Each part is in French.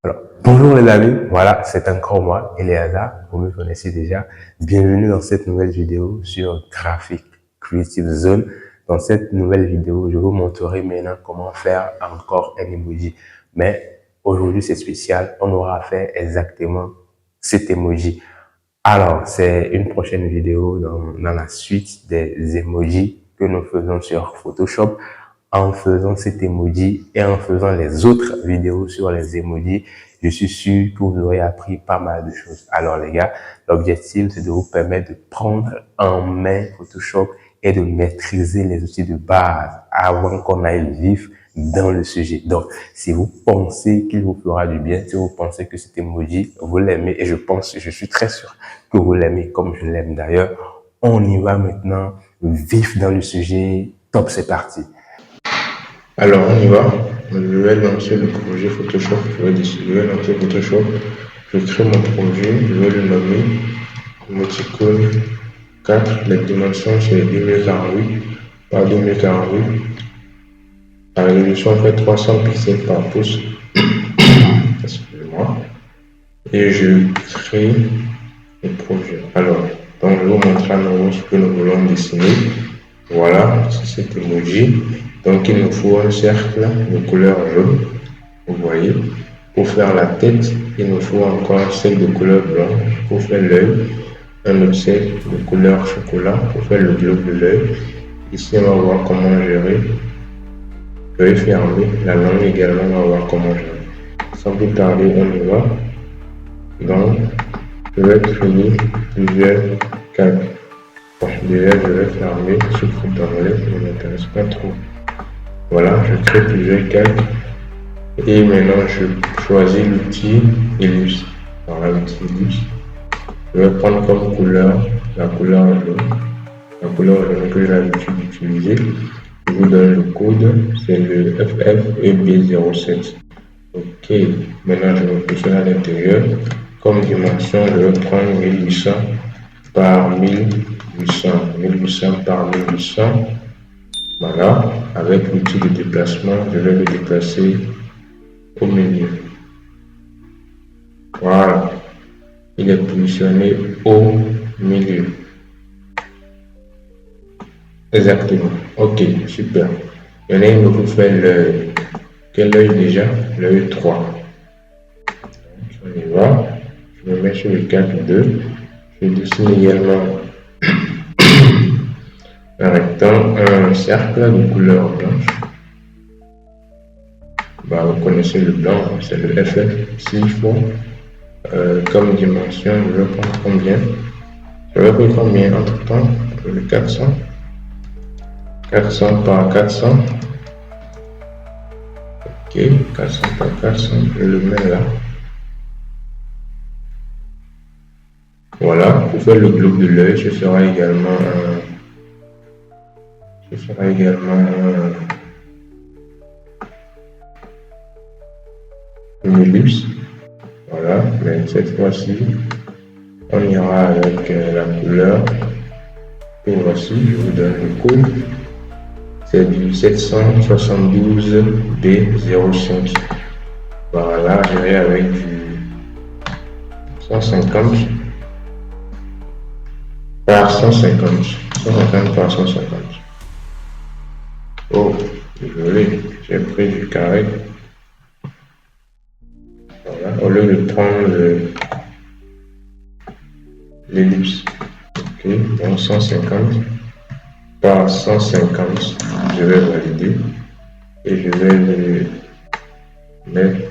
Alors, bonjour les amis, voilà, c'est encore moi, Eleazar, vous me connaissez déjà. Bienvenue dans cette nouvelle vidéo sur Graphic Creative Zone. Dans cette nouvelle vidéo, je vous montrerai maintenant comment faire encore un emoji. Mais aujourd'hui, c'est spécial, on aura fait exactement cet emoji. Alors, c'est une prochaine vidéo dans la suite des emojis que nous faisons sur Photoshop. En faisant cet emoji et en faisant les autres vidéos sur les emojis, je suis sûr que vous aurez appris pas mal de choses. Alors les gars, l'objectif c'est de vous permettre de prendre en main Photoshop et de maîtriser les outils de base avant qu'on aille vif dans le sujet. Donc, si vous pensez qu'il vous fera du bien, si vous pensez que cet emoji, vous l'aimez, et je suis très sûr que vous l'aimez comme je l'aime d'ailleurs, on y va maintenant vif dans le sujet. Top, c'est parti. Alors, on y va. Je vais lancer le projet Photoshop. Je vais lancer Photoshop. Je crée mon projet. Je vais le nommer Emoticon 4. Les dimensions, c'est 2048 par 2048. La résolution fait 300 pixels par pouce. Excusez-moi. Et je crée le projet. Alors, donc, je vous montre à nouveau ce que nous voulons dessiner. Voilà, c'est cet emoji. Donc, il nous faut un cercle de couleur jaune. Vous voyez, pour faire la tête, il nous faut encore un cercle de couleur blanche. Pour faire l'œil, un autre cercle de couleur chocolat. Pour faire le globe de l'œil. Ici, on va voir comment gérer. L'œil fermé, la langue également, on va voir comment gérer. Sans plus tarder, on y va. Donc, je vais créer plusieurs cadres. Bon, déjà, je vais fermer ce groupe d'enveloppe, ça ne m'intéresse pas trop. Voilà, je crée plusieurs cadres. Et maintenant, je choisis l'outil Ellipse. Voilà, l'outil Ellipse. Je vais prendre comme couleur la couleur jaune. La couleur jaune que j'ai l'habitude d'utiliser. Je vous donne le code, c'est le FFEB07. Ok, maintenant je me positionne à l'intérieur. Comme dimension, je vais prendre 1800 par 1800. 1800 par 1800. Voilà, avec l'outil de déplacement, je vais le déplacer au milieu. Voilà, il est positionné au milieu. Exactement. Ok, super. Maintenant, il me faut faire l'œil. Quel œil déjà? L'œil 3. On y va. Je me mets sur le cadre 2. Je dessine également un rectangle, un cercle de couleur blanche. Bah, vous connaissez le blanc, c'est le FF. S'il faut, comme dimension, je vais prendre combien? Je vais prendre combien entre temps? Le 400. 400 par 400. Ok, 400 par 400, je le mets là. Voilà, pour faire le globe de l'œil, je ferai également une ellipse. Voilà, mais cette fois-ci, on ira avec la couleur. Et voici, je vous donne le code. C'est du 772B05. Voilà, j'irai avec du 150 par 150. 150 par 150. Oh, désolé, j'ai pris du carré. Voilà, au lieu de prendre l'ellipse. Ok, donc 150 par 150. Je vais valider et je vais le mettre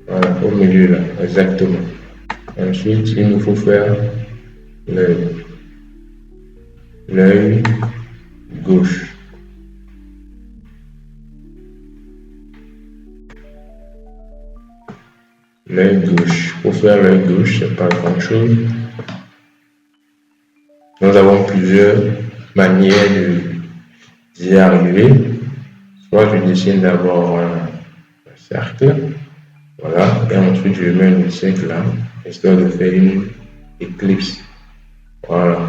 voilà, au milieu là, exactement. Ensuite, il nous faut faire l'œil gauche. L'œil gauche. Pour faire l'œil gauche, c'est pas grand chose. Nous avons plusieurs manières d'y arriver. Soit je dessine d'abord un cercle. Voilà, et ensuite je mets un cercle là, histoire de faire une éclipse. Voilà,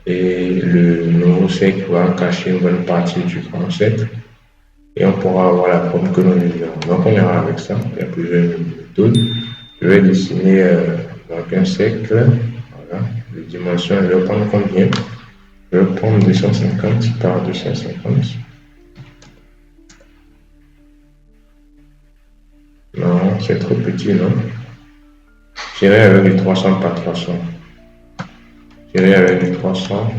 et le nouveau cercle va cacher une bonne partie du grand cercle. et on pourra avoir la forme que nous désirons. Donc on ira avec ça, il y a plusieurs méthodes. Je vais dessiner donc un cercle, voilà, les dimensions, je vais prendre combien? Je vais prendre 250 par 250. Non, c'est trop petit, non? J'irai avec les 300 par 300. J'irai avec les 300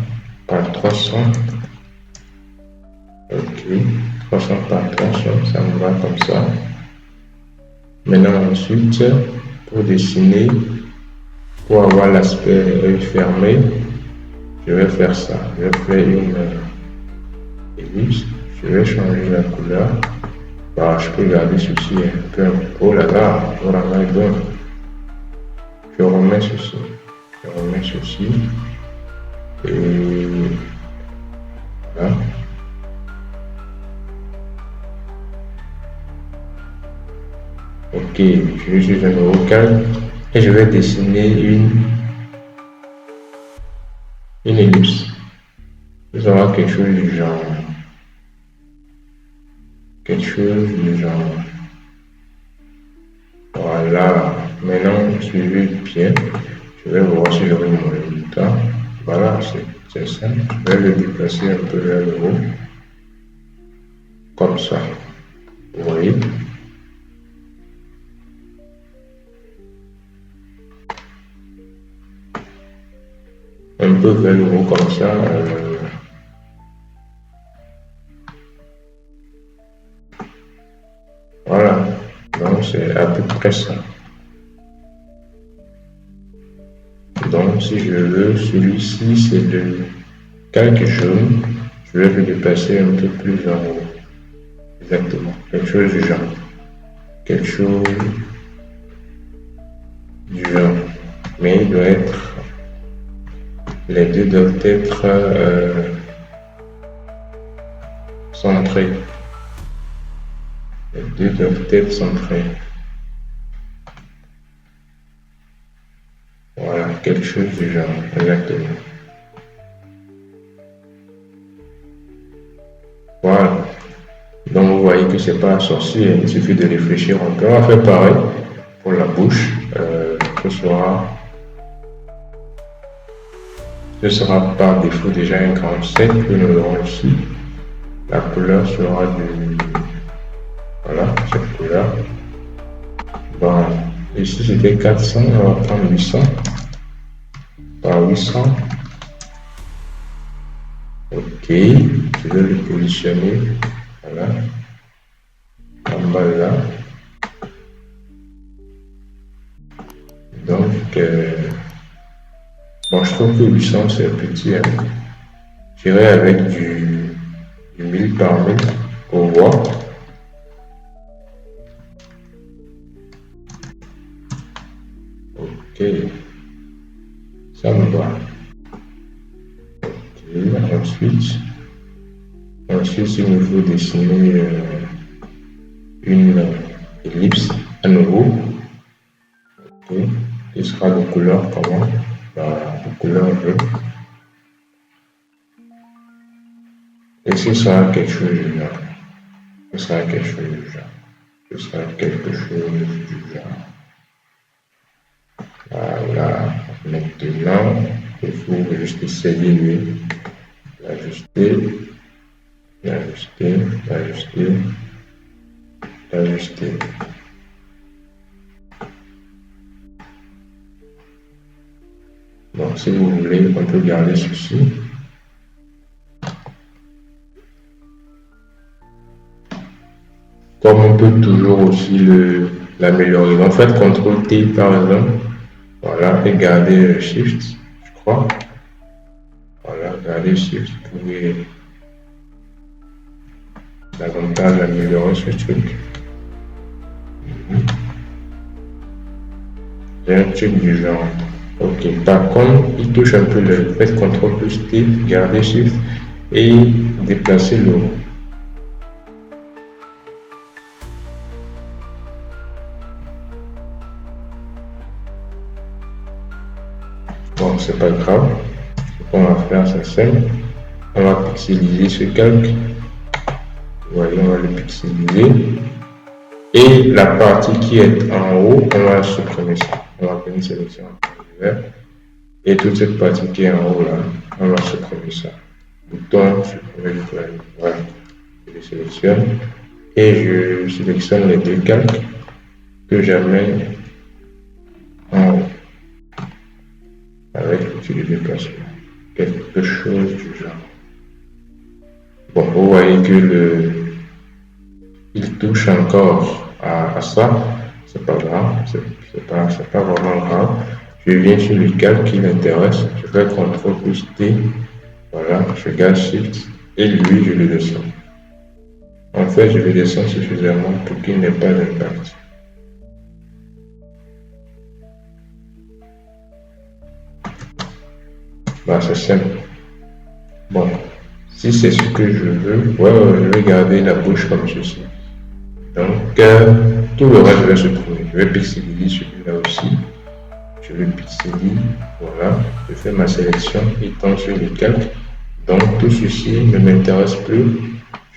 par 300. Ok, 300 par 300, ça me va comme ça. Maintenant, ensuite, pour dessiner, pour avoir l'aspect œil fermé, je vais faire ça. Je vais faire une ellipse. Je vais changer la couleur. Bah, je peux garder ceci un peu. Oh là là, oh là là, bon. Je remets ceci. Je remets ceci. Et voilà. Ok, je suis à nouveau calme et je vais dessiner une ellipse. Vous aurez quelque chose du genre. Quelque chose du genre. Voilà. Maintenant, suivez bien. Je vais voir si j'aurai mon résultat. Voilà, c'est simple. Je vais le déplacer un peu vers le haut. Comme ça. Vous voyez? Un peu vers le haut comme ça. Voilà. Donc c'est à peu près ça. Donc si je veux, celui-ci c'est le calque jaune. Je vais le déplacer un peu plus en haut. Exactement. Quelque chose du genre. Quelque chose du genre. Mais il doit être. Les deux doivent être centrés. Les deux doivent être centrés. Voilà, quelque chose du genre, exactement. Voilà. Donc vous voyez que c'est pas sorcier, il suffit de réfléchir un peu. On va faire pareil pour la bouche. Ce sera par défaut déjà un grand cercle que nous aurons ici. La couleur sera du. Voilà, cette couleur. Bon, ici c'était 400, on va prendre 800 par 800. Ok, je vais le positionner. Voilà. En bas là. Donc, bon, je trouve que 800 c'est petit. Hein. J'irai avec du 1000 par 1000 pour voir. Ok, ça me va. Ok, ensuite, il nous faut dessiner une ellipse à nouveau. Ok, il sera de couleur comment? De couleur jaune. Et ce sera quelque chose du genre. Ce sera quelque chose du genre. Ce sera quelque chose du genre. Voilà. Maintenant, il faut juste essayer de l'ajuster, l'ajuster, l'ajuster, l'ajuster. Donc, si vous voulez, on peut garder ceci. Comme on peut toujours aussi l'améliorer. En fait, CTRL T par exemple. Voilà, et garder Shift, je crois. Voilà, garder Shift, vous pouvez davantage améliorer ce truc. J'ai un truc du genre. Ok, par contre, il touche un peu le fait CTRL plus T, garder Shift et déplacer le haut. Bon, c'est pas grave. Ce qu'on va faire, c'est simple. On va pixeliser ce calque. Vous voyez. on va le pixeliser. Et la partie qui est en haut, on va supprimer ça. On va venir sélectionner vert. Et toute cette partie qui est en haut là, on va supprimer ça. Bouton supprimer du clavier. Voilà. Je le sélectionne. Et je sélectionne les deux calques que j'amène en haut. Avec l'outil de déplacement. Quelque chose du genre. Bon, vous voyez que il touche encore à ça. C'est pas grave. C'est pas vraiment grave. Je viens sur le calque qui m'intéresse. Je fais CTRL plus T. Voilà. Je garde Shift. Et lui, je le descends. En fait, je le descends suffisamment pour qu'il n'ait pas d'impact. Bah, c'est simple. Bon, si c'est ce que je veux, je vais garder la bouche comme ceci. Donc, tout le reste, je vais supprimer. Je vais pixeliser celui-là aussi. Je le pixelise. Voilà. Je fais ma sélection étant sur le calque. Donc, tout ceci ne m'intéresse plus.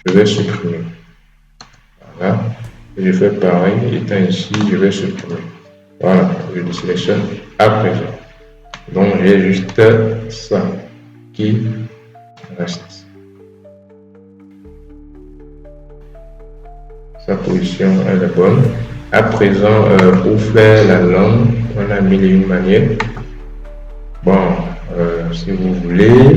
Je vais supprimer. Voilà. Et je fais pareil. Étant ici, je vais supprimer. Voilà. Je le sélectionne à présent. Donc, j'ai juste ça qui reste. Sa position elle est bonne. À présent, pour faire la langue, on a mis une manière. Bon, si vous voulez,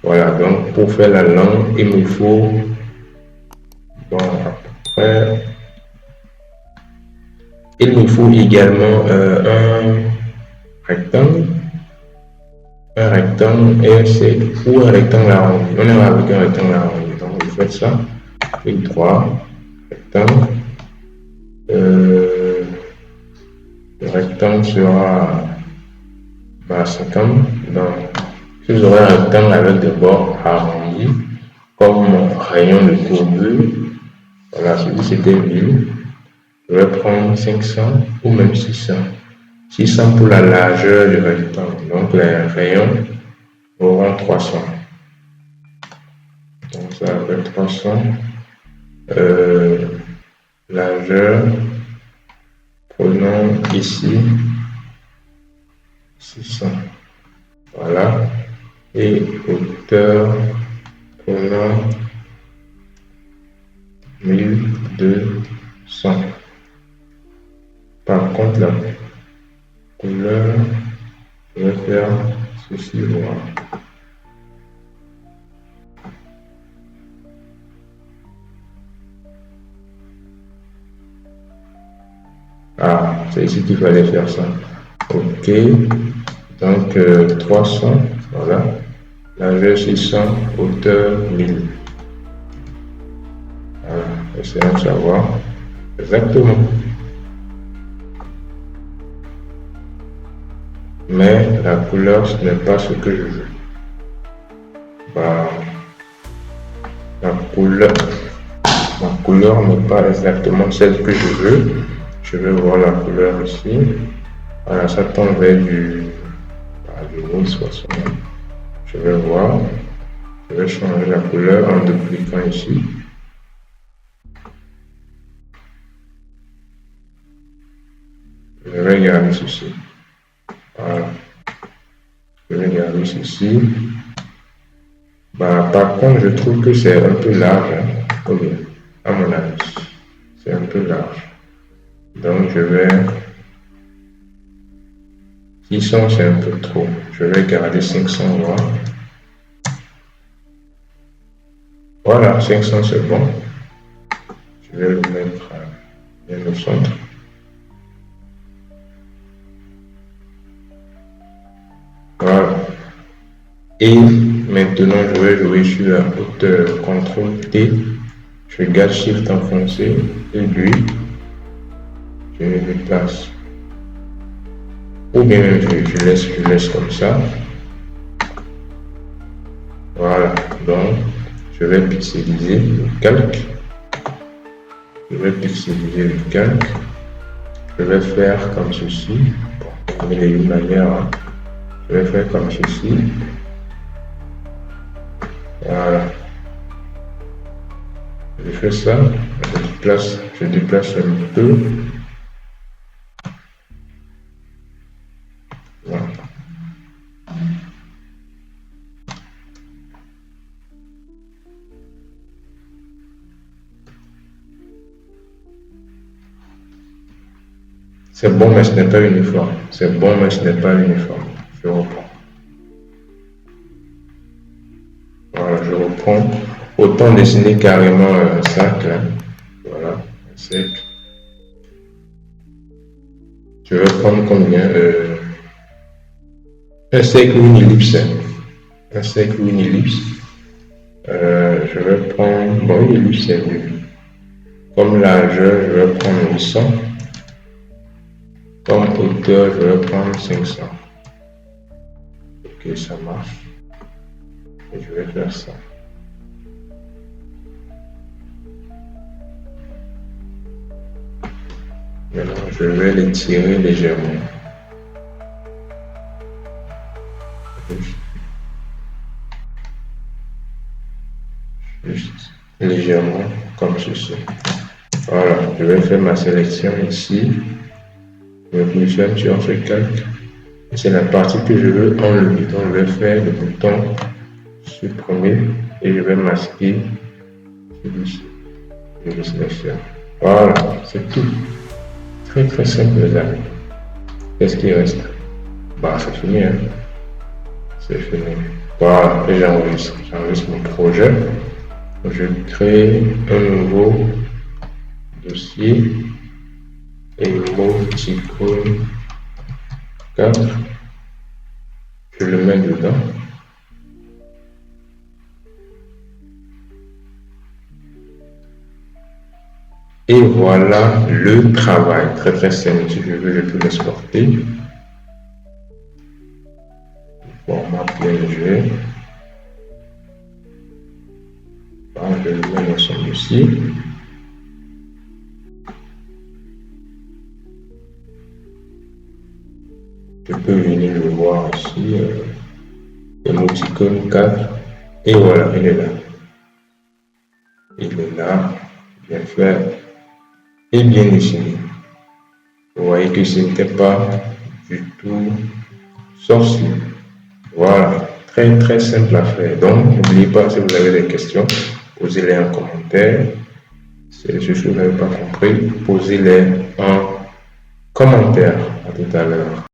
voilà, donc pour faire la langue, il me faut, bon, après, il me faut également un rectangle et un cercle ou un rectangle arrondi. On est avec un rectangle arrondi, donc vous faites ça, clic droit, rectangle. Le rectangle sera 50. Donc, si vous aurez un rectangle avec des bords arrondis, comme rayon de courbure, voilà, celui c'était 1000. Je vais prendre 500 ou même 600. 600 pour la largeur du rectangle. Donc, les rayons auront 300. Donc, ça va faire 300. Largeur, prenons ici 600. Voilà. Et hauteur, prenons 1200. Par contre, la couleur, je vais faire ceci, voilà. Ah, c'est ici qu'il fallait faire ça. Ok. Donc, 300, voilà. Largeur 600, hauteur 1000. Voilà, essayons de savoir exactement. Mais la couleur, ce n'est pas ce que je veux. Bah, ma couleur n'est pas exactement celle que je veux. Je vais voir la couleur ici. Voilà, ça tend vers du 1060. Je vais voir. Je vais changer la couleur en dupliquant ici. Je vais garder ceci. Voilà. Je vais garder ceci. Bah, par contre, je trouve que c'est un peu large. Hein. Okay. À mon avis, c'est un peu large. Donc, je vais... 600, c'est un peu trop. Je vais garder 500 voir. Voilà, 500, c'est bon. Je vais le mettre bien au centre. Voilà. Et maintenant, je vais jouer sur la hauteur CTRL T. Je garde Shift enfoncé et lui, je le déplace. Ou bien même je laisse comme ça. Voilà. Donc, je vais pixeliser le calque. Je vais pixeliser le calque. Je vais faire comme ceci. Bon, de une manière, hein. Je vais faire comme ceci. Voilà. Je fais ça. Je déplace un peu. Voilà. C'est bon, mais ce n'est pas uniforme. C'est bon, mais ce n'est pas uniforme. Je reprends. Voilà, je reprends. Autant dessiner carrément un cercle. Hein. Voilà, un cercle. Je vais prendre combien un cercle ou une ellipse. Un cercle ou une ellipse. Je vais prendre. Bon, une ellipse, c'est mieux. Comme largeur, je vais prendre 800. Comme hauteur, je vais prendre 500. Ok, ça marche. Et je vais faire ça. Maintenant, je vais l'étirer légèrement. Juste légèrement, comme ceci. Voilà, je vais faire ma sélection ici. Je vais positionner sur ce calque. C'est la partie que je veux enlever. Donc, je vais faire le bouton supprimer et je vais masquer celui-ci. Je le sélectionne. Voilà, c'est tout. Très très simple les amis. Qu'est-ce qui reste? Bah, c'est fini. Hein? C'est fini. Voilà, et j'enregistre. J'enregistre mon projet. Je crée un nouveau dossier émoticône 4. Je le mets dedans. Et voilà le travail. Très très simple. Si je veux, je peux l'exporter. Format PNG. Voilà, je le mets dans son dossier. Je peux venir le voir ici. Émoticône 4. Et voilà, il est là. Il est là. Bien fait. Et bien dessiné. Vous voyez que ce n'était pas du tout sorcier. Voilà, très très simple à faire. Donc, n'oubliez pas, si vous avez des questions, posez-les en commentaire. Si c'est des choses que vous n'avez pas compris, posez-les en commentaire. À tout à l'heure.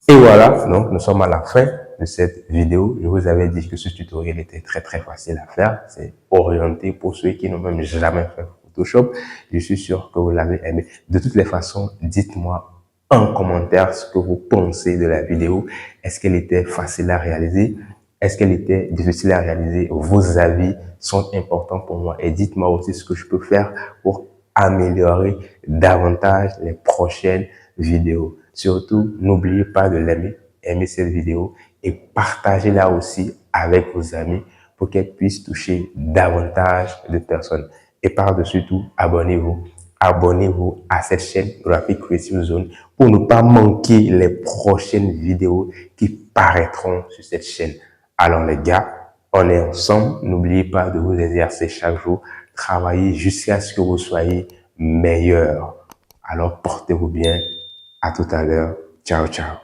Et voilà, donc nous sommes à la fin de cette vidéo. Je vous avais dit que ce tutoriel était très très facile à faire. C'est orienté pour ceux qui n'ont même jamais fait Photoshop. Je suis sûr que vous l'avez aimé. De toutes les façons, dites-moi en commentaire ce que vous pensez de la vidéo. Est-ce qu'elle était facile à réaliser? Est-ce qu'elle était difficile à réaliser? Vos avis sont importants pour moi. Et dites-moi aussi ce que je peux faire pour améliorer davantage les prochaines vidéos. Surtout, n'oubliez pas de l'aimer, aimer cette vidéo et partagez-la aussi avec vos amis pour qu'elle puisse toucher davantage de personnes. Et par-dessus tout, abonnez-vous. Abonnez-vous à cette chaîne Graphic Creative Zone pour ne pas manquer les prochaines vidéos qui paraîtront sur cette chaîne. Alors les gars, on est ensemble. N'oubliez pas de vous exercer chaque jour. Travaillez jusqu'à ce que vous soyez meilleur. Alors portez-vous bien. À tout à l'heure. Ciao, ciao.